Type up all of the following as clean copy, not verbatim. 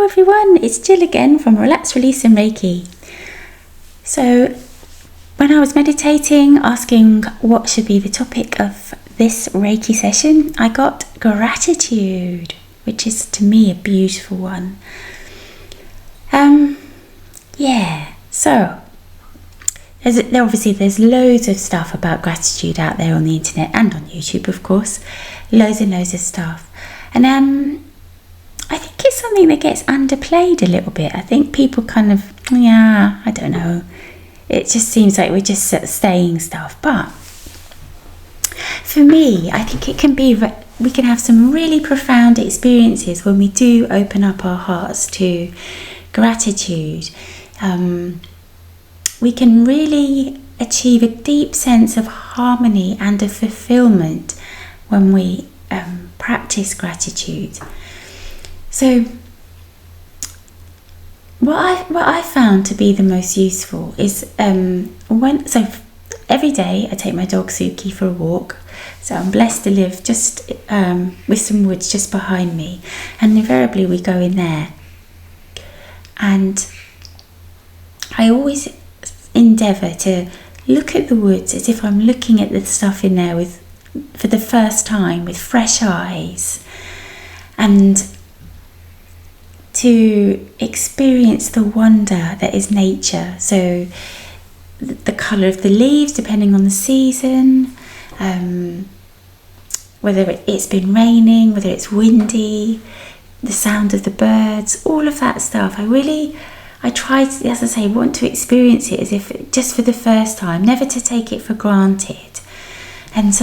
everyone, it's Jill again from Relax, Release and Reiki. So when I was meditating, asking what should be the topic of this Reiki session, I got gratitude, which is to me a beautiful one. So there's loads of stuff about gratitude out there on the internet and on YouTube, of course, loads and loads of stuff. And I think it's something that gets underplayed a little bit. I think people kind of, I don't know. It just seems like we're just saying stuff. But for me, I think we can have some really profound experiences when we do open up our hearts to gratitude. We can really achieve a deep sense of harmony and of fulfillment when we practice gratitude. So what I found to be the most useful is every day I take my dog Suki for a walk. So I'm blessed to live just with some woods just behind me, and invariably we go in there. And I always endeavour to look at the woods as if I'm looking at the stuff in there for the first time with fresh eyes, and to experience the wonder that is nature. So the colour of the leaves depending on the season, whether it's been raining, whether it's windy, the sound of the birds, all of that stuff. I try to, as I say, want to experience it as if just for the first time, never to take it for granted. And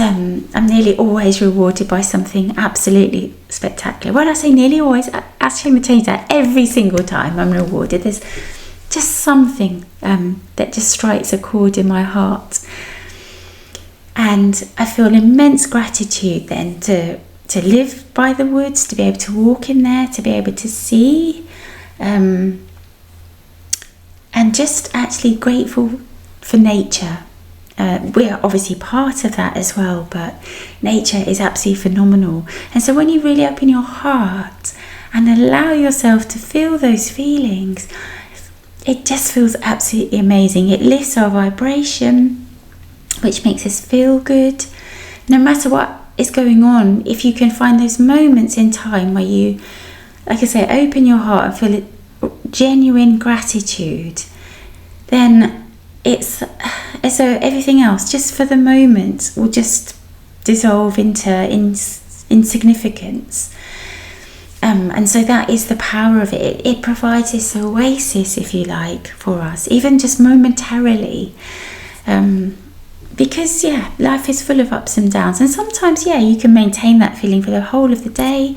I'm nearly always rewarded by something absolutely spectacular. When I say nearly always, actually I'm going to change that. Every single time I'm rewarded. There's just something that just strikes a chord in my heart. And I feel immense gratitude then to live by the woods, to be able to walk in there, to be able to see. And just actually grateful for nature. We're obviously part of that as well, but nature is absolutely phenomenal. And so when you really open your heart and allow yourself to feel those feelings, it just feels absolutely amazing. It lifts our vibration, which makes us feel good. No matter what is going on, if you can find those moments in time where you, like I say, open your heart and feel genuine gratitude, then it's as though everything else, just for the moment, will just dissolve into insignificance. And so that is the power of it. It provides this oasis, if you like, for us, even just momentarily. Because, life is full of ups and downs. And sometimes, you can maintain that feeling for the whole of the day,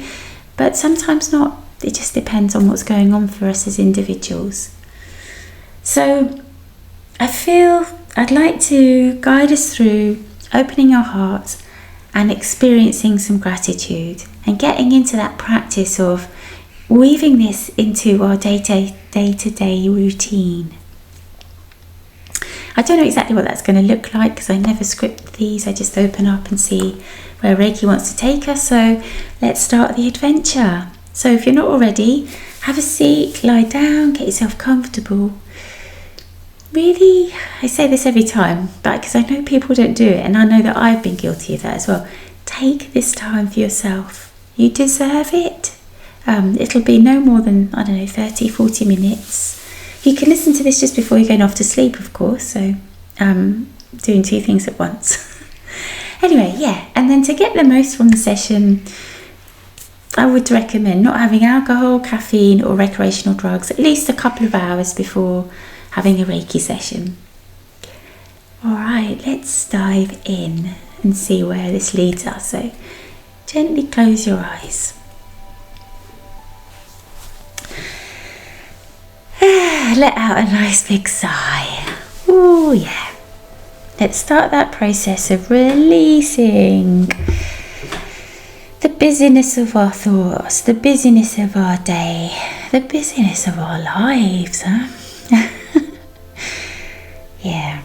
but sometimes not. It just depends on what's going on for us as individuals. So I feel I'd like to guide us through opening our hearts and experiencing some gratitude and getting into that practice of weaving this into our day-to-day routine. I don't know exactly what that's going to look like because I never script these. I just open up and see where Reiki wants to take us. So let's start the adventure. So if you're not already, have a seat, lie down, get yourself comfortable. Really, I say this every time, but because I know people don't do it, and I know that I've been guilty of that as well. Take this time for yourself. You deserve it. It'll be no more than, 30, 40 minutes. You can listen to this just before you're going off to sleep, of course, so doing two things at once. Anyway, and then to get the most from the session, I would recommend not having alcohol, caffeine or recreational drugs at least a couple of hours before having a Reiki session. Alright, let's dive in and see where this leads us. So gently close your eyes. Let out a nice big sigh. Oh yeah. Let's start that process of releasing the busyness of our thoughts, the busyness of our day, the busyness of our lives, Yeah.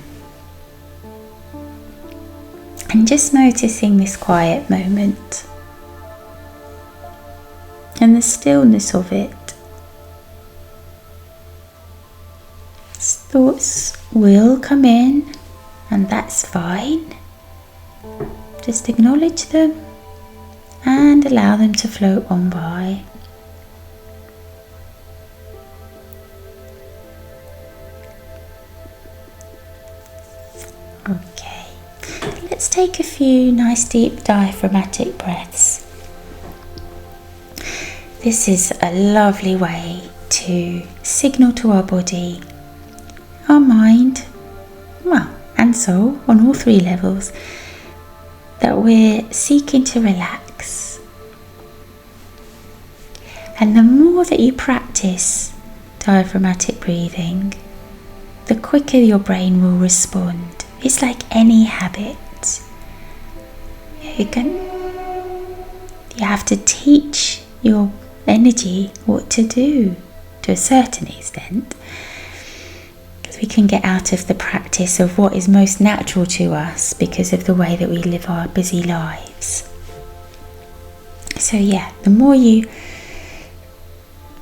And just noticing this quiet moment and the stillness of it. Thoughts will come in, and that's fine. Just acknowledge them and allow them to float on by. Okay, let's take a few nice deep diaphragmatic breaths. This is a lovely way to signal to our body, our mind, and soul on all three levels, that we're seeking to relax. And the more that you practice diaphragmatic breathing, the quicker your brain will respond. It's like any habit. You have to teach your energy what to do to a certain extent, because we can get out of the practice of what is most natural to us because of the way that we live our busy lives. So the more you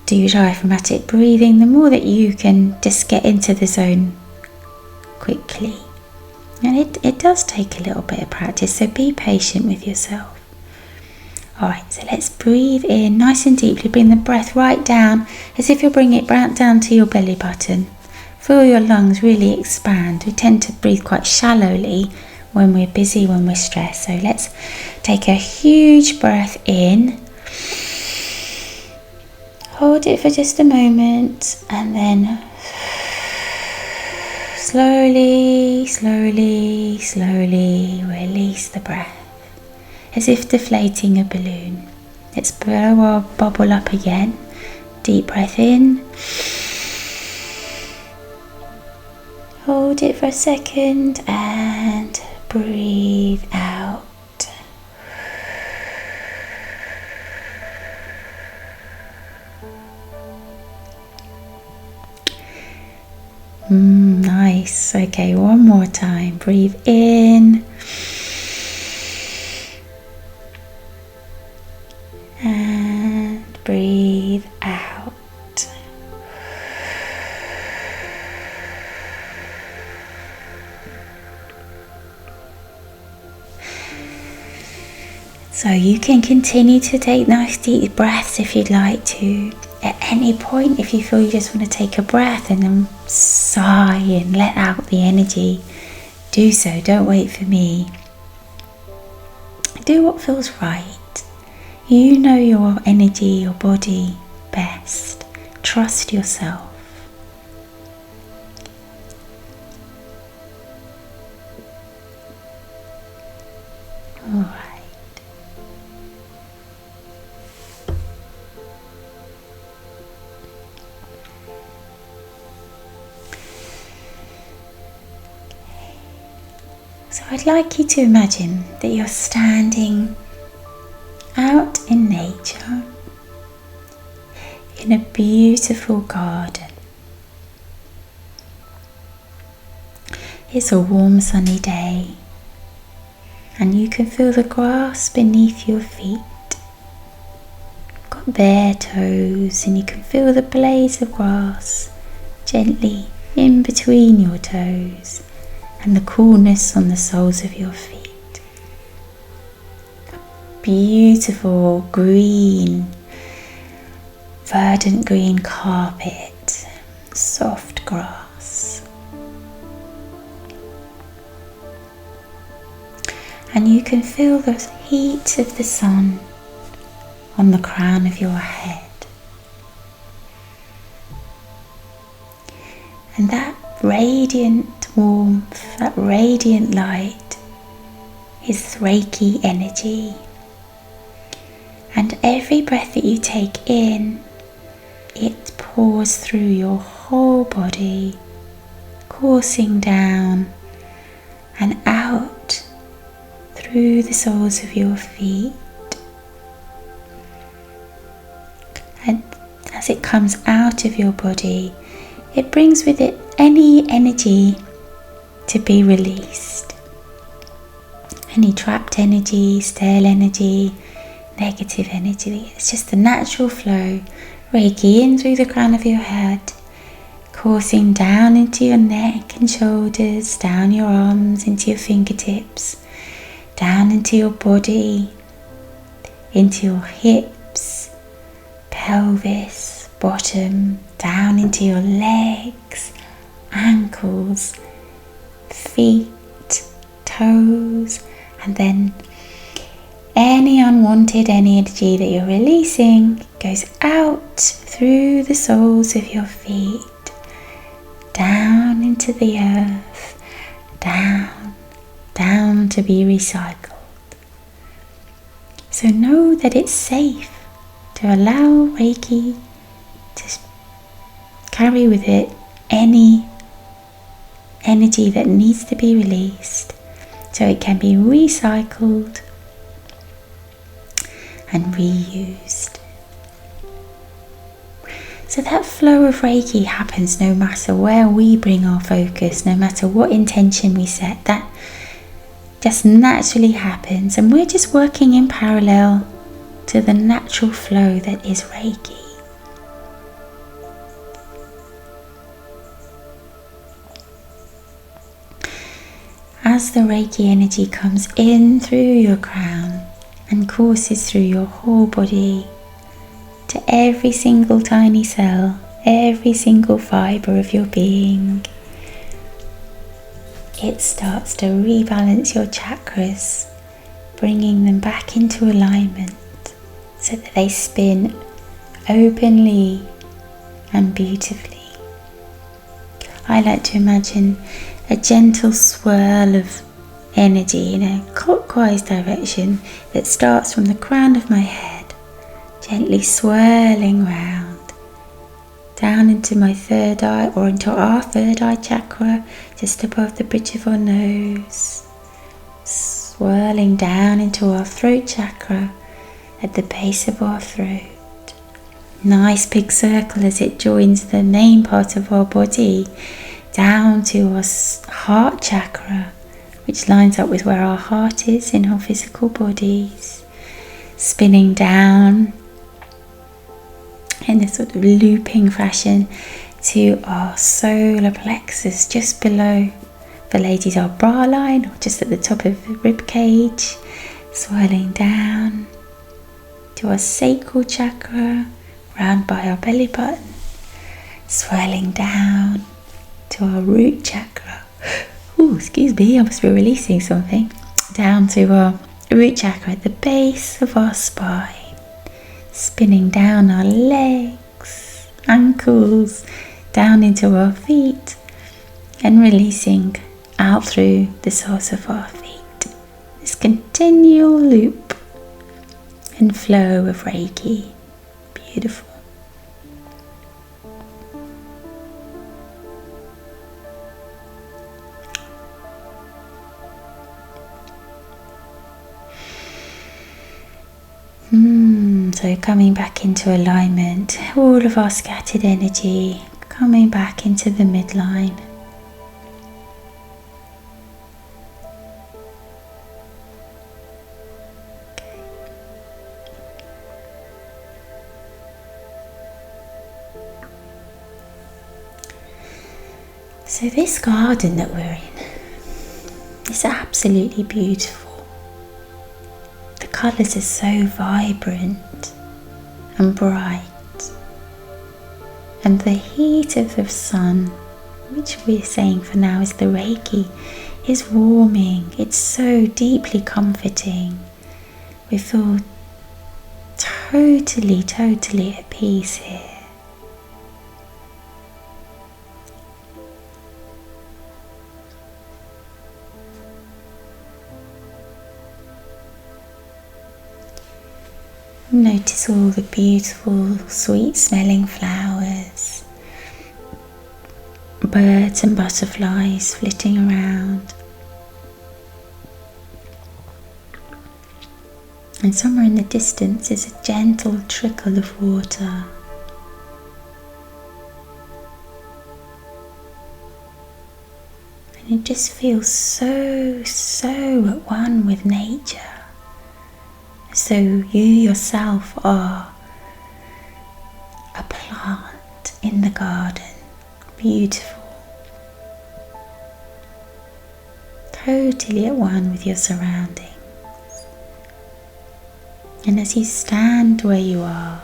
do diaphragmatic breathing, the more that you can just get into the zone quickly. And it does take a little bit of practice, so be patient with yourself. Alright, so let's breathe in nice and deeply. Bring the breath right down, as if you're bringing it right down to your belly button. Feel your lungs really expand. We tend to breathe quite shallowly when we're busy, when we're stressed. So let's take a huge breath in. Hold it for just a moment, and then slowly, slowly, slowly release the breath, as if deflating a balloon. Let's blow our bubble up again. Deep breath in. Hold it for a second and breathe out. Nice. Okay, one more time. Breathe in. And breathe out. So you can continue to take nice deep breaths if you'd like to. At any point, if you feel you just want to take a breath and then sigh and let out the energy, do so. Don't wait for me. Do what feels right. You know your energy, your body best. Trust yourself. All right. So I'd like you to imagine that you're standing out in nature in a beautiful garden. It's a warm sunny day, and you can feel the grass beneath your feet. You've got bare toes, and you can feel the blades of grass gently in between your toes, and the coolness on the soles of your feet. A beautiful green, verdant green carpet, soft grass. And you can feel the heat of the sun on the crown of your head. And that radiant warmth, that radiant light is Reiki energy. And every breath that you take in, it pours through your whole body, coursing down and out through the soles of your feet. And as it comes out of your body, it brings with it any energy to be released. Any trapped energy, stale energy, negative energy. It's just the natural flow. Reiki in through the crown of your head, coursing down into your neck and shoulders, down your arms, into your fingertips, down into your body, into your hips, pelvis, bottom, down into your legs, ankles, feet, toes, and then any unwanted energy that you're releasing goes out through the soles of your feet, down into the earth, down to be recycled. So know that it's safe to allow Reiki to carry with it any energy that needs to be released, so it can be recycled and reused. So that flow of Reiki happens no matter where we bring our focus, no matter what intention we set. That just naturally happens, and we're just working in parallel to the natural flow that is Reiki. As the Reiki energy comes in through your crown and courses through your whole body to every single tiny cell, every single fibre of your being, it starts to rebalance your chakras, bringing them back into alignment so that they spin openly and beautifully. I like to imagine a gentle swirl of energy in a clockwise direction that starts from the crown of my head, gently swirling round, down into my third eye, or into our third eye chakra, just above the bridge of our nose, swirling down into our throat chakra at the base of our throat. Nice big circle as it joins the main part of our body, down to our heart chakra, which lines up with where our heart is in our physical bodies, spinning down in a sort of looping fashion to our solar plexus, just below, for ladies, our bra line, or just at the top of the rib cage, swirling down to our sacral chakra, round by our belly button, swirling down to our root chakra. Ooh, excuse me, I must be releasing something. Down to our root chakra at the base of our spine, spinning down our legs, ankles, down into our feet, and releasing out through the soles of our feet. This continual loop and flow of Reiki. Beautiful. So coming back into alignment, all of our scattered energy coming back into the midline. So this garden that we're in is absolutely beautiful. The colours are so vibrant and bright, and the heat of the sun, which we're saying for now is the Reiki, is warming. It's so deeply comforting. We feel totally at peace here. Notice all the beautiful, sweet smelling flowers, birds and butterflies flitting around. And somewhere in the distance is a gentle trickle of water. And it just feels so at one with nature. So you yourself are a plant in the garden, beautiful, totally at one with your surroundings. And as you stand where you are,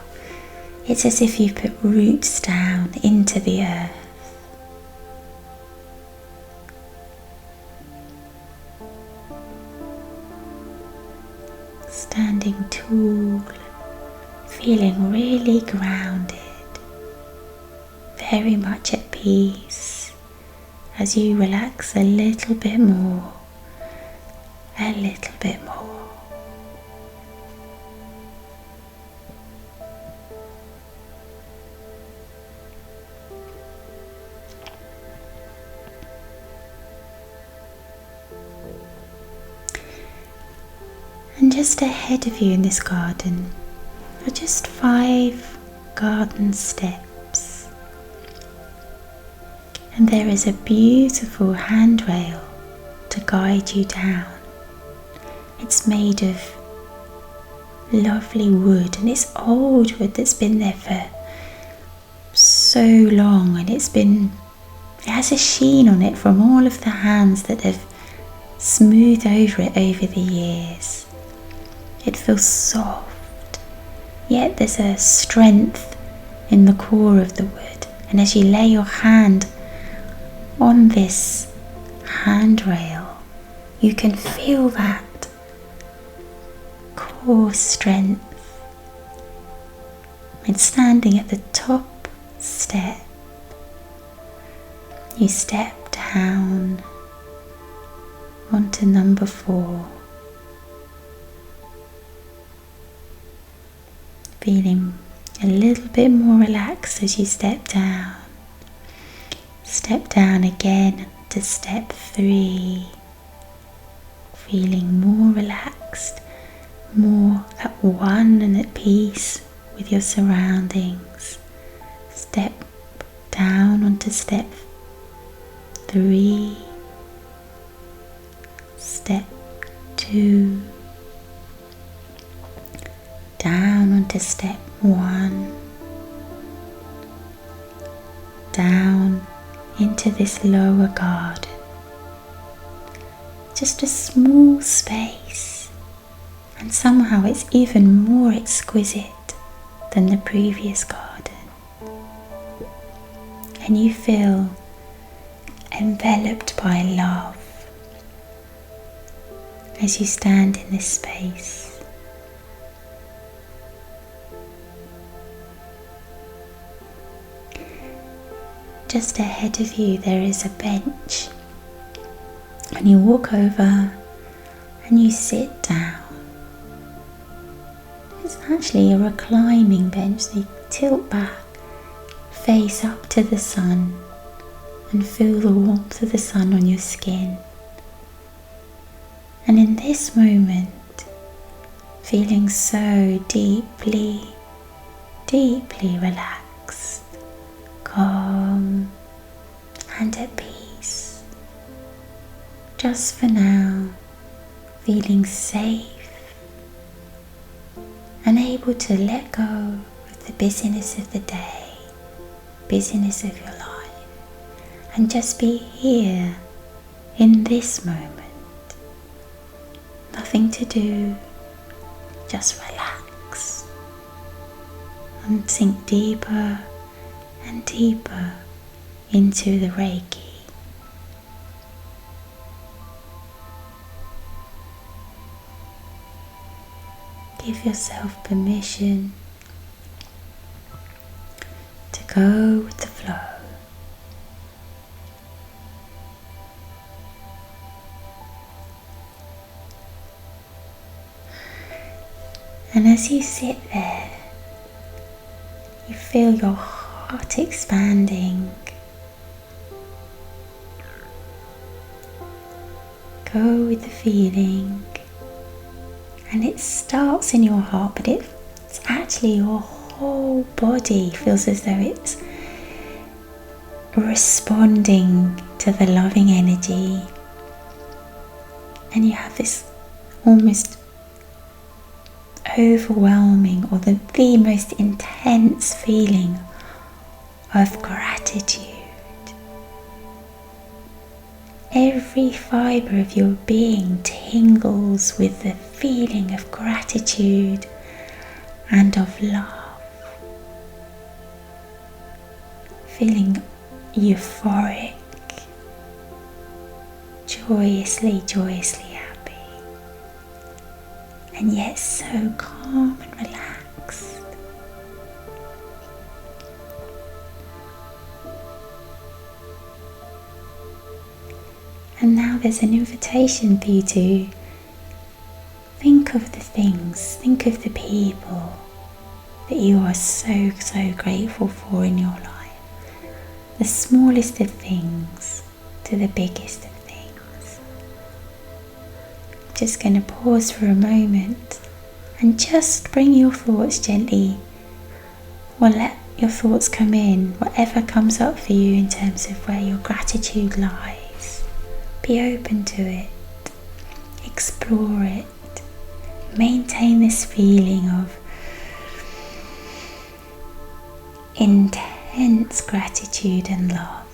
it's as if you've put roots down into the earth. Standing tall, feeling really grounded, very much at peace as you relax a little bit more, a little bit more. And just ahead of you in this garden are just 5 garden steps. And there is a beautiful handrail to guide you down. It's made of lovely wood, and it's old wood that's been there for so long, and it has a sheen on it from all of the hands that have smoothed over it over the years. It feels soft, yet there's a strength in the core of the wood. And as you lay your hand on this handrail, you can feel that core strength. And standing at the top step, you step down onto number 4. Feeling a little bit more relaxed as you step down. Step down again to step 3. Feeling more relaxed, more at one and at peace with your surroundings. Step down onto step 3. Step 2. Down onto step 1, down into this lower garden. Just a small space, and somehow it's even more exquisite than the previous garden. And you feel enveloped by love as you stand in this space. Just ahead of you there is a bench, and you walk over and you sit down. It's actually a reclining bench, so you tilt back, face up to the sun, and feel the warmth of the sun on your skin. And in this moment, feeling so deeply, deeply relaxed, calm and at peace. Just for now, feeling safe and able to let go of the busyness of the day, busyness of your life, and just be here in this moment. Nothing to do, just relax and sink deeper and deeper into the Reiki. Give yourself permission to go with the flow. And as you sit there, you feel your heart expanding. Go with the feeling, and it starts in your heart, but it's actually your whole body feels as though it's responding to the loving energy, and you have this almost overwhelming or the most intense feeling of gratitude every fibre of your being tingles with the feeling of gratitude and of love, feeling euphoric, joyously happy, and yet so calm and relaxed. And now there's an invitation for you to think of the things, think of the people that you are so grateful for in your life. The smallest of things to the biggest of things. Just going to pause for a moment and just bring your thoughts gently, or let your thoughts come in, whatever comes up for you in terms of where your gratitude lies. Be open to it, explore it, maintain this feeling of intense gratitude and love.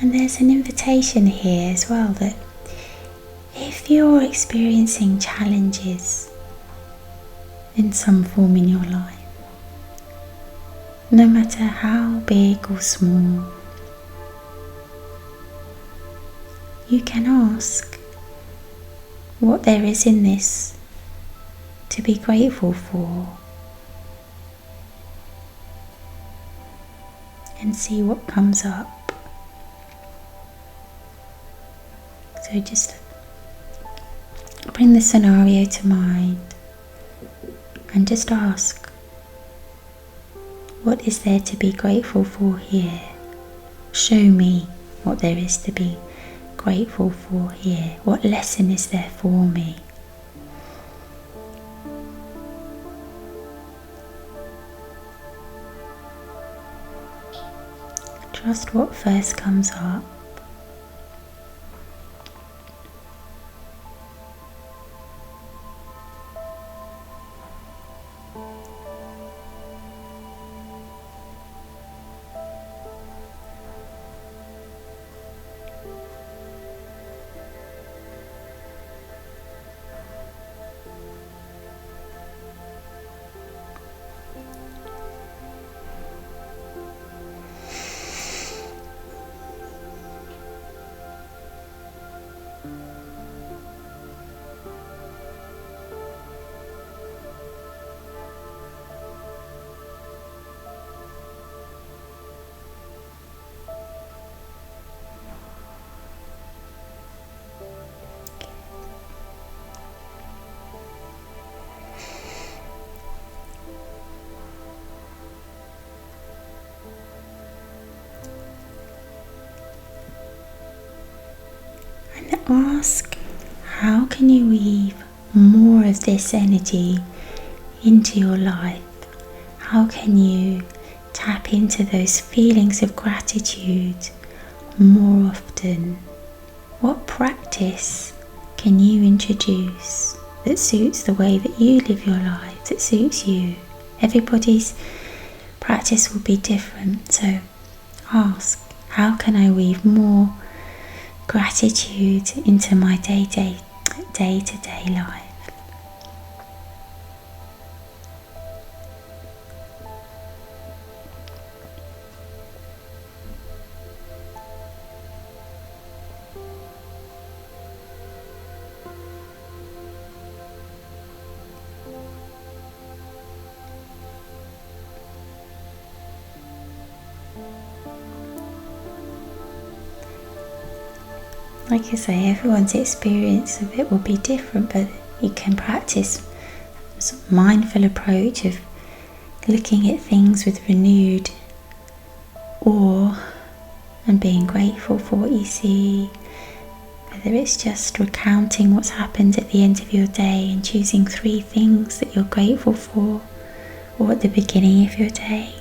And there's an invitation here as well that if you're experiencing challenges in some form in your life, no matter how big or small, you can ask what there is in this to be grateful for, and see what comes up. So just bring the scenario to mind and just ask, what is there to be grateful for here? Show me what there is to be grateful for here. What lesson is there for me? Trust what first comes up. ask, how can you weave more of this energy into your life? How can you tap into those feelings of gratitude more often? What practice can you introduce that suits the way that you live your life, that suits you? Everybody's practice will be different, so ask, how can I weave more gratitude into my day-to-day life? Like I say, everyone's experience of it will be different, but you can practice a sort of mindful approach of looking at things with renewed awe and being grateful for what you see, whether it's just recounting what's happened at the end of your day and choosing 3 things that you're grateful for, or at the beginning of your day.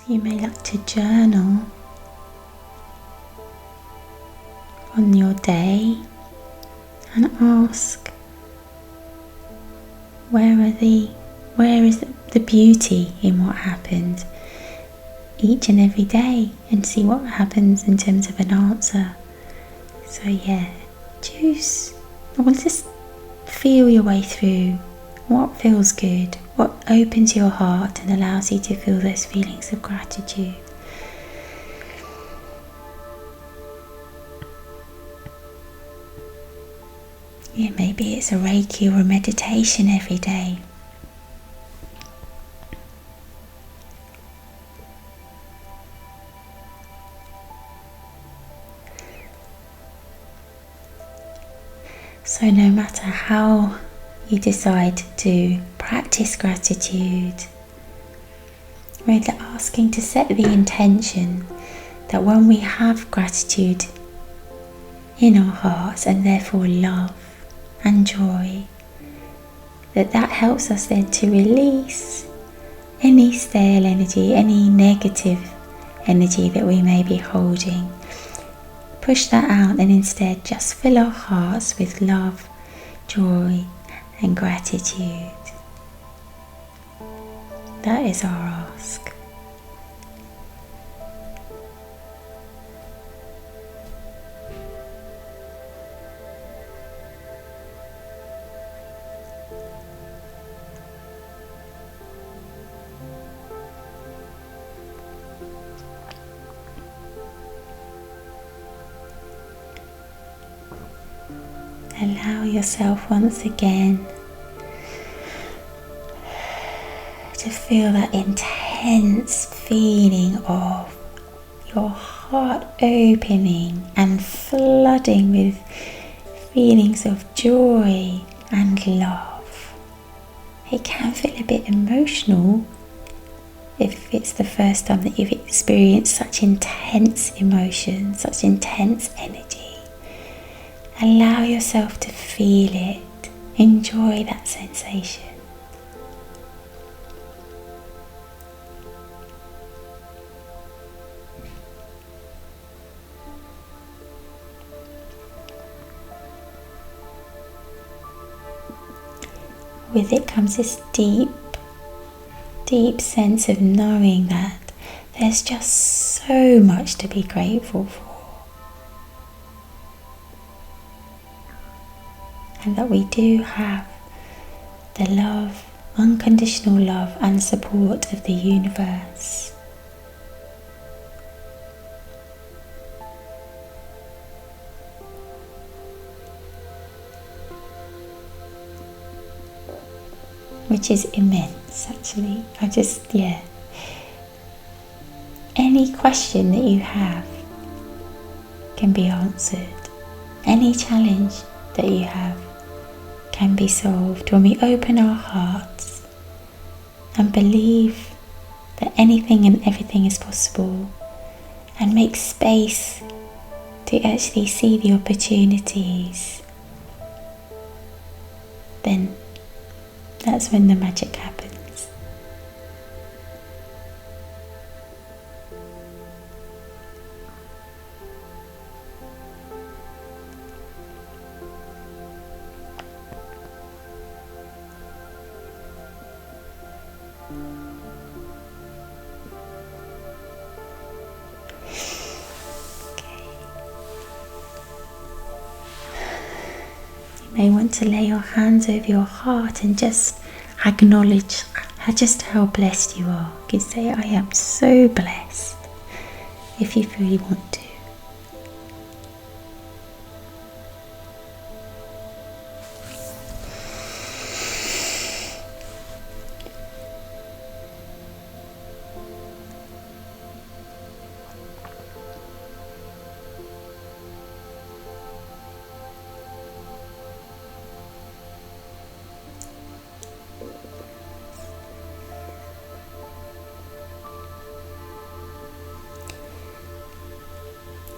You may like to journal on your day and ask, where is the beauty in what happened each and every day, and see what happens in terms of an answer. So choose, or just feel your way through what feels good, what opens your heart and allows you to feel those feelings of gratitude. Maybe it's a Reiki or a meditation every day. So no matter how you decide to practice gratitude, we're asking to set the intention that when we have gratitude in our hearts, and therefore love and joy, that helps us then to release any stale energy, any negative energy that we may be holding. Push that out and instead just fill our hearts with love, joy and gratitude. That is our ask. Allow yourself once again to feel that intense feeling of your heart opening and flooding with feelings of joy and love. It can feel a bit emotional if it's the first time that you've experienced such intense emotion, such intense energy. Allow yourself to feel it. Enjoy that sensation. With it comes this deep sense of knowing that there's just so much to be grateful for. And that we do have the love, unconditional love and support of the universe. which is immense actually. Any question that you have can be answered. Any challenge that you have can be solved when we open our hearts and believe that anything and everything is possible, and make space to actually see the opportunities. Then that's when the magic happens. You may want to lay your hands over your heart and just acknowledge just how blessed you are. You can say, I am so blessed, if you really want to.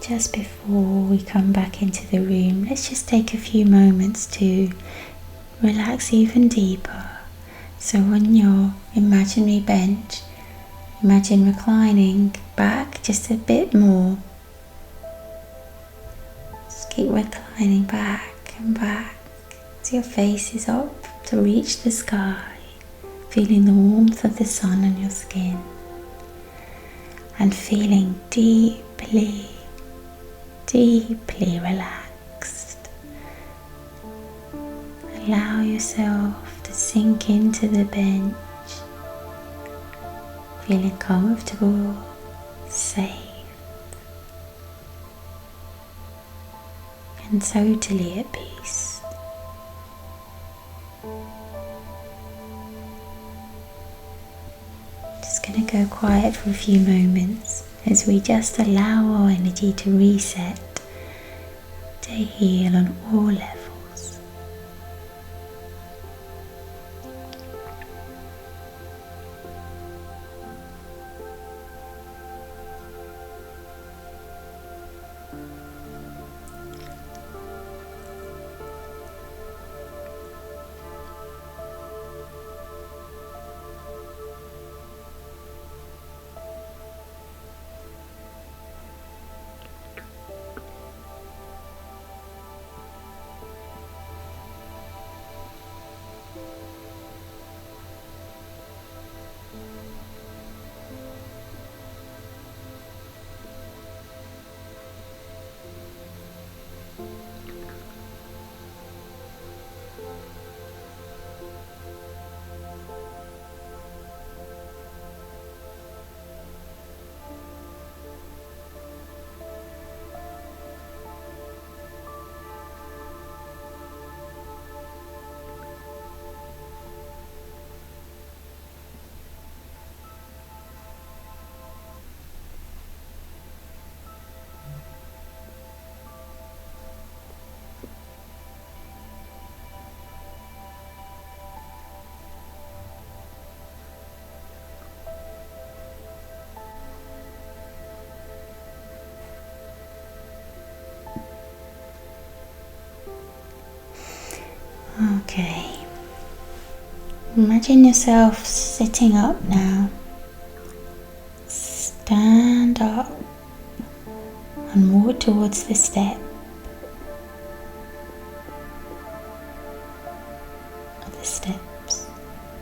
Just before we come back into the room, let's just take a few moments to relax even deeper. So on your imaginary bench, imagine reclining back just a bit more. Just keep reclining back and back as your face is up to reach the sky, feeling the warmth of the sun on your skin and feeling deeply relaxed. Allow yourself to sink into the bench, feeling comfortable, safe, and totally at peace. Just going to go quiet for a few moments as we just allow our energy to reset, to heal on all levels. Okay, imagine yourself sitting up now. Stand up and walk towards the steps.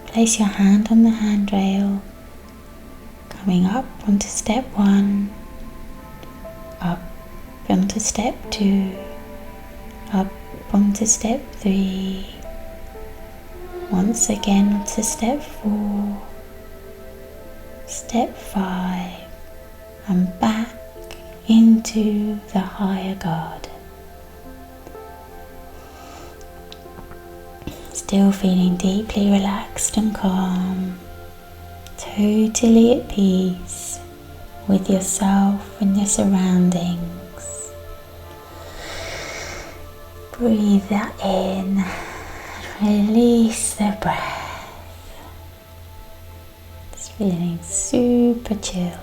Place your hand on the handrail, coming up onto step 1, up onto step 2, up onto step 3, once again onto step 4, step 5, and back into the higher garden. Just Still feeling deeply relaxed and calm, totally at peace with yourself and your surroundings. Breathe that in, release the breath. Just feeling super chilled.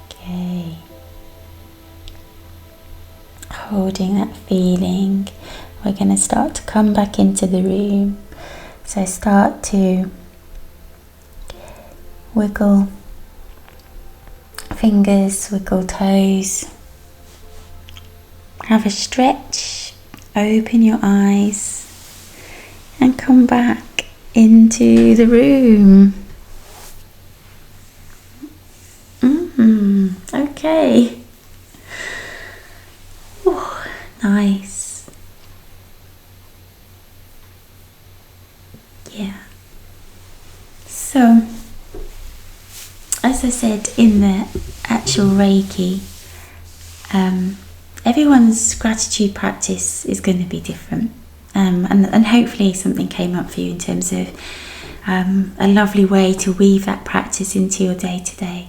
Okay. Holding that feeling, we're going to start to come back into the room. So start to wiggle fingers, wiggle toes. Have a stretch, open your eyes and come back into the room. Okay. Ooh, nice. Yeah. So, as I said in the actual Reiki, everyone's gratitude practice is going to be different, and hopefully something came up for you in terms of a lovely way to weave that practice into your day-to-day.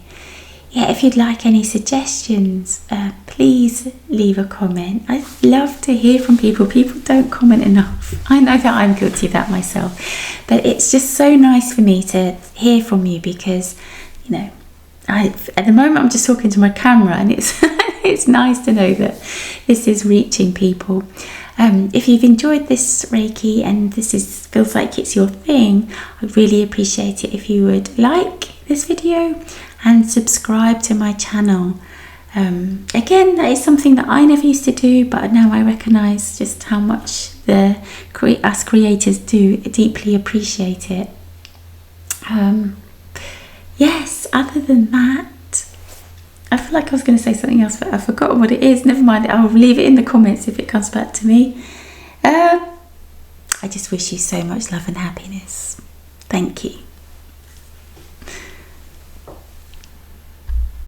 Yeah, if you'd like any suggestions, please leave a comment. I love to hear from people. People don't comment enough. I know that I'm guilty of that myself, but it's just so nice for me to hear from you because, you know, at the moment I'm just talking to my camera, and it's it's nice to know that this is reaching people. If you've enjoyed this Reiki and this feels like it's your thing, I'd really appreciate it if you would like this video and subscribe to my channel. Again, that is something that I never used to do, but now I recognise just how much us creators do deeply appreciate it. Yes, other than that, I feel like I was going to say something else, but I've forgotten what it is. Never mind, I'll leave it in the comments if it comes back to me. I just wish you so much love and happiness. Thank you.